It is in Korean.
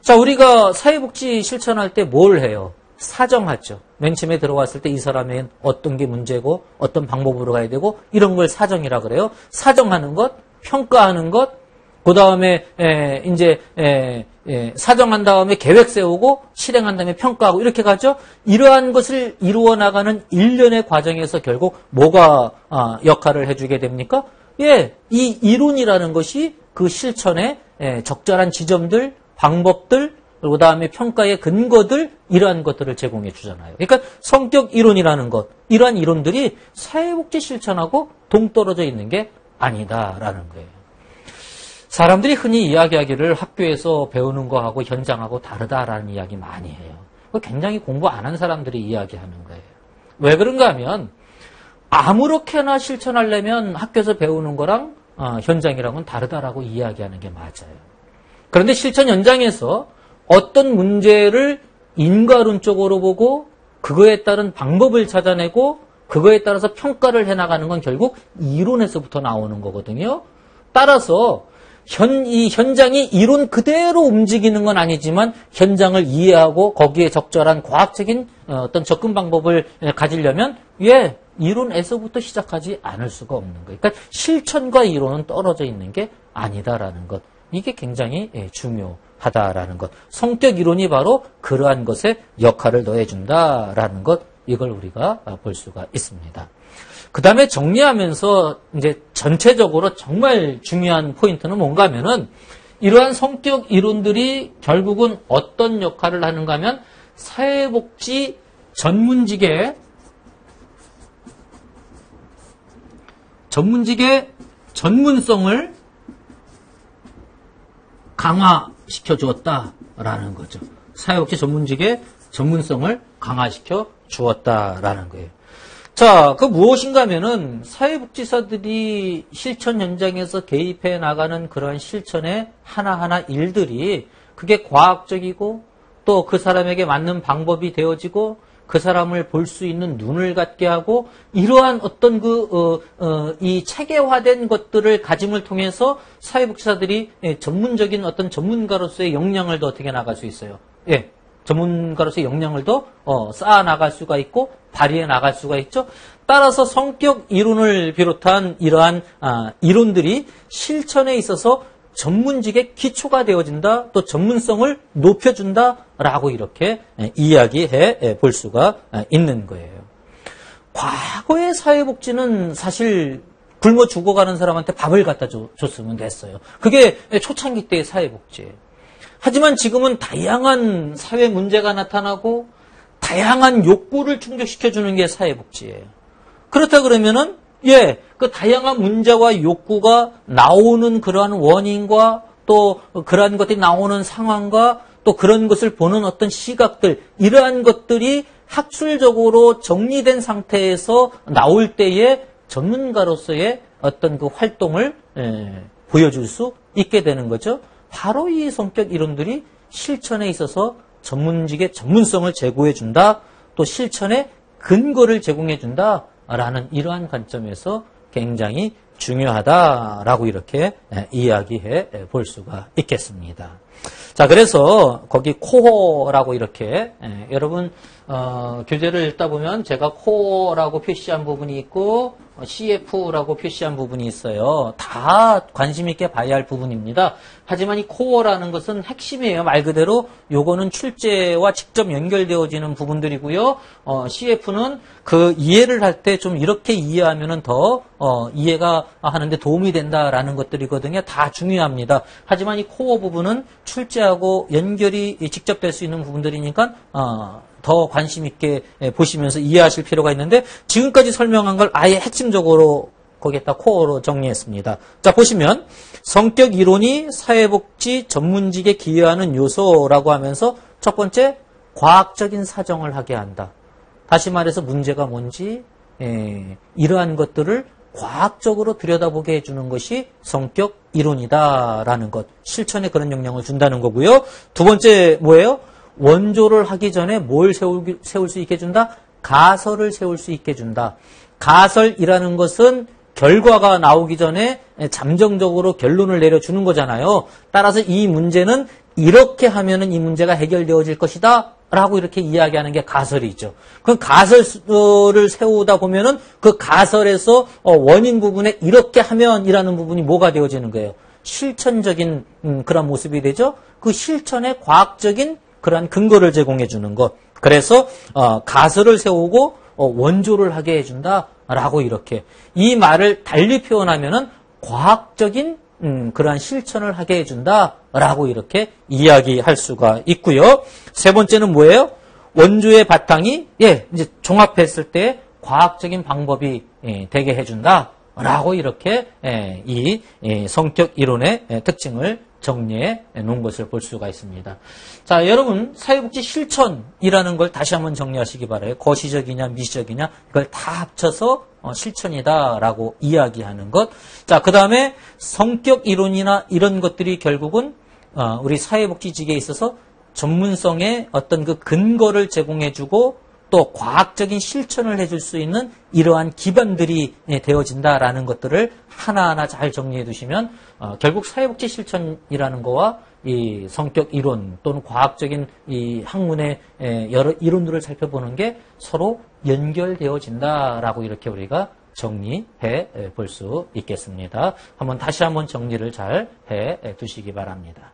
자, 우리가 사회복지 실천할 때 뭘 해요? 사정하죠. 맨 처음에 들어왔을 때 이 사람은 어떤 게 문제고 어떤 방법으로 가야 되고 이런 걸 사정이라 그래요. 사정하는 것, 평가하는 것, 그 다음에 이제 사정한 다음에 계획 세우고 실행한 다음에 평가하고 이렇게 가죠. 이러한 것을 이루어 나가는 일련의 과정에서 결국 뭐가 역할을 해주게 됩니까? 예, 이 이론이라는 것이 그 실천의 적절한 지점들, 방법들, 그 다음에 평가의 근거들, 이러한 것들을 제공해 주잖아요. 그러니까 성격 이론이라는 것, 이러한 이론들이 사회복지 실천하고 동떨어져 있는 게 아니다라는 거예요. 사람들이 흔히 이야기하기를 학교에서 배우는 거하고 현장하고 다르다라는 이야기 많이 해요. 굉장히 공부 안 한 사람들이 이야기하는 거예요. 왜 그런가 하면 아무렇게나 실천하려면 학교에서 배우는 거랑 현장이랑은 다르다라고 이야기하는 게 맞아요. 그런데 실천 현장에서 어떤 문제를 인과론적으로 보고 그거에 따른 방법을 찾아내고 그거에 따라서 평가를 해나가는 건 결국 이론에서부터 나오는 거거든요. 따라서 이 현장이 이론 그대로 움직이는 건 아니지만 현장을 이해하고 거기에 적절한 과학적인 어떤 접근 방법을 가지려면 이론에서부터 시작하지 않을 수가 없는 거예요. 그러니까 실천과 이론은 떨어져 있는 게 아니다라는 것. 이게 굉장히 중요하다라는 것. 성격 이론이 바로 그러한 것에 역할을 더해준다라는 것. 이걸 우리가 볼 수가 있습니다. 그 다음에 정리하면서 이제 전체적으로 정말 중요한 포인트는 뭔가 하면은 이러한 성격 이론들이 결국은 어떤 역할을 하는가 하면 사회복지 전문직의 전문성을 강화시켜 주었다라는 거죠. 사회복지 전문직의 전문성을 강화시켜 주었다라는 거예요. 자, 그 무엇인가 하면은 사회복지사들이 실천 현장에서 개입해 나가는 그러한 실천의 하나하나 일들이 그게 과학적이고 또 그 사람에게 맞는 방법이 되어지고 그 사람을 볼 수 있는 눈을 갖게 하고 이러한 어떤 이 체계화된 것들을 가짐을 통해서 사회복지사들이 전문적인 어떤 전문가로서의 역량을 더 어떻게 나갈 수 있어요. 예. 전문가로서의 역량을 더 쌓아 나갈 수가 있고 발휘해 나갈 수가 있죠. 따라서 성격 이론을 비롯한 이러한 이론들이 실천에 있어서 전문직의 기초가 되어진다. 또 전문성을 높여준다라고 이렇게 이야기해 볼 수가 있는 거예요. 과거의 사회복지는 사실 굶어 죽어가는 사람한테 밥을 갖다 줬으면 됐어요. 그게 초창기 때의 사회복지예요. 하지만 지금은 다양한 사회 문제가 나타나고 다양한 욕구를 충족시켜주는 게 사회복지예요. 그렇다 그러면은 그 다양한 문제와 욕구가 나오는 그러한 원인과 또 그러한 것들이 나오는 상황과 또 그런 것을 보는 어떤 시각들 이러한 것들이 학술적으로 정리된 상태에서 나올 때에 전문가로서의 어떤 그 활동을 보여줄 수 있게 되는 거죠. 바로 이 성격 이론들이 실천에 있어서 전문직의 전문성을 제고해 준다. 또 실천의 근거를 제공해 준다라는 이러한 관점에서 굉장히 중요하다라고 이렇게 이야기해 볼 수가 있겠습니다. 자, 그래서 거기 코어라고 이렇게 여러분 교재를 읽다 보면 제가 코어라고 표시한 부분이 있고 CF라고 표시한 부분이 있어요. 다 관심 있게 봐야 할 부분입니다. 하지만 이 코어라는 것은 핵심이에요. 말 그대로 요거는 출제와 직접 연결되어지는 부분들이고요. CF는 그 이해를 할 때 좀 이렇게 이해하면은 더 이해가 하는데 도움이 된다라는 것들이거든요. 다 중요합니다. 하지만 이 코어 부분은 출제하고 연결이 직접 될 수 있는 부분들이니까 더 관심 있게 보시면서 이해하실 필요가 있는데 지금까지 설명한 걸 아예 핵심적으로 거기에다 코어로 정리했습니다. 자, 보시면 성격 이론이 사회복지 전문직에 기여하는 요소라고 하면서 첫 번째 과학적인 사정을 하게 한다. 다시 말해서 문제가 뭔지 이러한 것들을 과학적으로 들여다보게 해주는 것이 성격 이론이다라는 것. 실천에 그런 영향을 준다는 거고요. 두 번째 뭐예요? 원조를 하기 전에 뭘 세울 수 있게 해준다? 가설을 세울 수 있게 해준다. 가설이라는 것은 결과가 나오기 전에 잠정적으로 결론을 내려주는 거잖아요. 따라서 이 문제는 이렇게 하면은 이 문제가 해결되어질 것이다 라고 이렇게 이야기하는 게 가설이죠. 그럼 가설을 세우다 보면은 그 가설에서 원인 부분에 이렇게 하면이라는 부분이 뭐가 되어지는 거예요? 실천적인 그런 모습이 되죠. 그 실천의 과학적인 그러한 근거를 제공해 주는 것. 그래서 가설을 세우고 원조를 하게 해준다라고 이렇게 이 말을 달리 표현하면은 과학적인 그러한 실천을 하게 해준다라고 이렇게 이야기할 수가 있고요. 세 번째는 뭐예요? 원조의 바탕이 이제 종합했을 때 과학적인 방법이 되게 해준다라고 이렇게 이 성격 이론의 특징을 정리해 놓은 것을 볼 수가 있습니다. 자, 여러분 사회복지 실천이라는 걸 다시 한번 정리하시기 바라요. 거시적이냐 미시적이냐 이걸 다 합쳐서 실천이다라고 이야기하는 것. 자, 그 다음에 성격 이론이나 이런 것들이 결국은 우리 사회복지직에 있어서 전문성의 어떤 그 근거를 제공해주고 또 과학적인 실천을 해줄 수 있는 이러한 기반들이 되어진다라는 것들을 하나하나 잘 정리해 두시면 결국 사회복지 실천이라는 거와 이 성격 이론 또는 과학적인 이 학문의 여러 이론들을 살펴보는 게 서로 연결되어진다라고 이렇게 우리가 정리해 볼 수 있겠습니다. 다시 한번 정리를 잘 해 두시기 바랍니다.